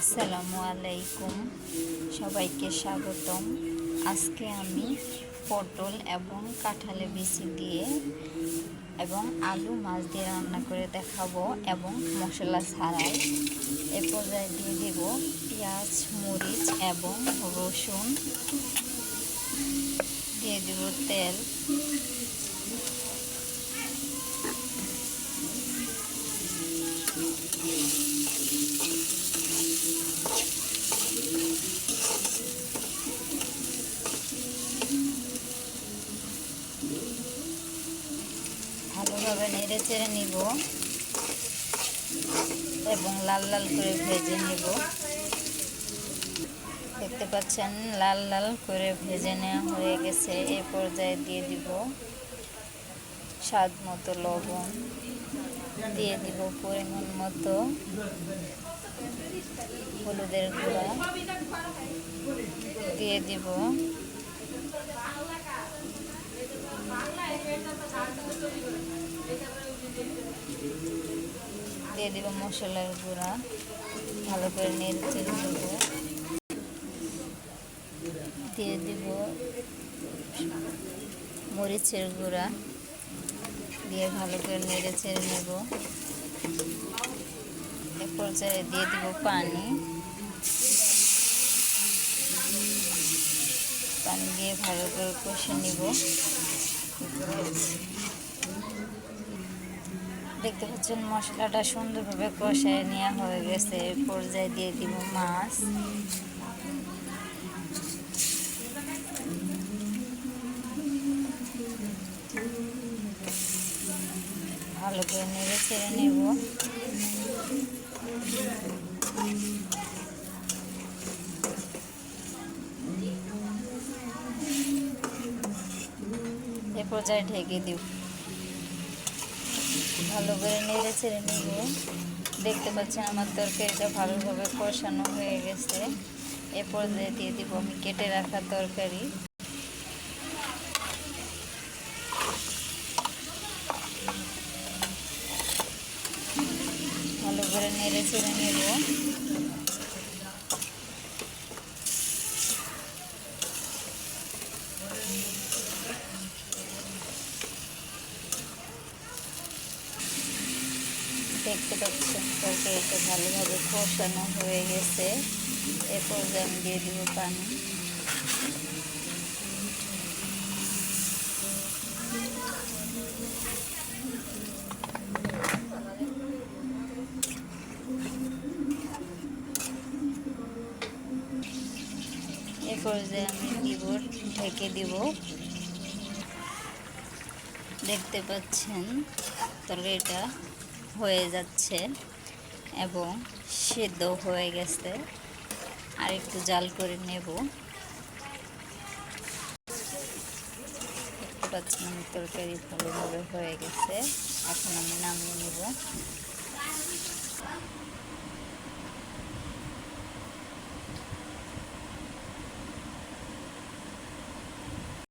আসসালামু আলাইকুম, সবাইকে স্বাগতম। আজকে আমি পটল এবং কাঁঠালের বিচি দিয়ে এবং আলু মাছ দিয়ে রান্না করে দেখাবো এবং মশলা ছাড়াই। এ পর্যায়ে দিয়ে দেব পেঁয়াজ, মরিচ এবং রসুন, দিয়ে দেব তেল, ভালোভাবে নেড়ে চেড়ে নিব এবং লাল লাল করে ভেজে নিব। দেখতে পাচ্ছেন লাল লাল করে ভেজে নেওয়া হয়ে গেছে। এই পর্যায়ে দিয়ে দিব স্বাদ মতো লবণ, দিয়ে দিব পরিমাণ মতো হলুদের গুঁড়া, দিয়ে দিব মশলার গুঁড়া। ভালো করে নেড়ে চেড়ে দেব। দিয়ে দিব মরিচের গুঁড়া, দিয়ে ভালো করে নেড়ে চেড়ে নেব। এ পর্যায়ে দিয়ে দিব পানি দিয়ে ভালো করে কষে নিব। দেখতে পাচ্ছেন মশলাটা সুন্দরভাবে কষায় নেওয়া হয়ে গেছে। এই পর্যায়ে দিয়ে দিব মাছ, ভালো করে নেড়ে চেড়ে নেব। এ পর্যায়ে ঢেকে দিব, ভালো করে নেড়ে ছেড়ে নিব। দেখতে পাচ্ছেন আমার তরকারিটা ভালোভাবে কষানো হয়ে গেছে। এ পর্যায়ে দিয়ে দিব আমি কেটে রাখা তরকারি। ভালো করে নেড়ে ছেড়ে নেব। দেখতে পাচ্ছেন তরকারিটা ভালোভাবে কষানো হয়ে গেছে। এ পর্যায়ে আমি দিয়ে দিব পানি। এ পর্যায়ে আমি ঢেকে দিব। দেখতে পাচ্ছেন তরকারিটা হয়ে যাচ্ছে এবং সেদ্ধ হয়ে গেছে। আর একটু জাল করে নেব। দেখতে পাচ্ছেন তরকারি ভালোভাবে হয়ে গেছে। এখন আমি নামিয়ে নেব।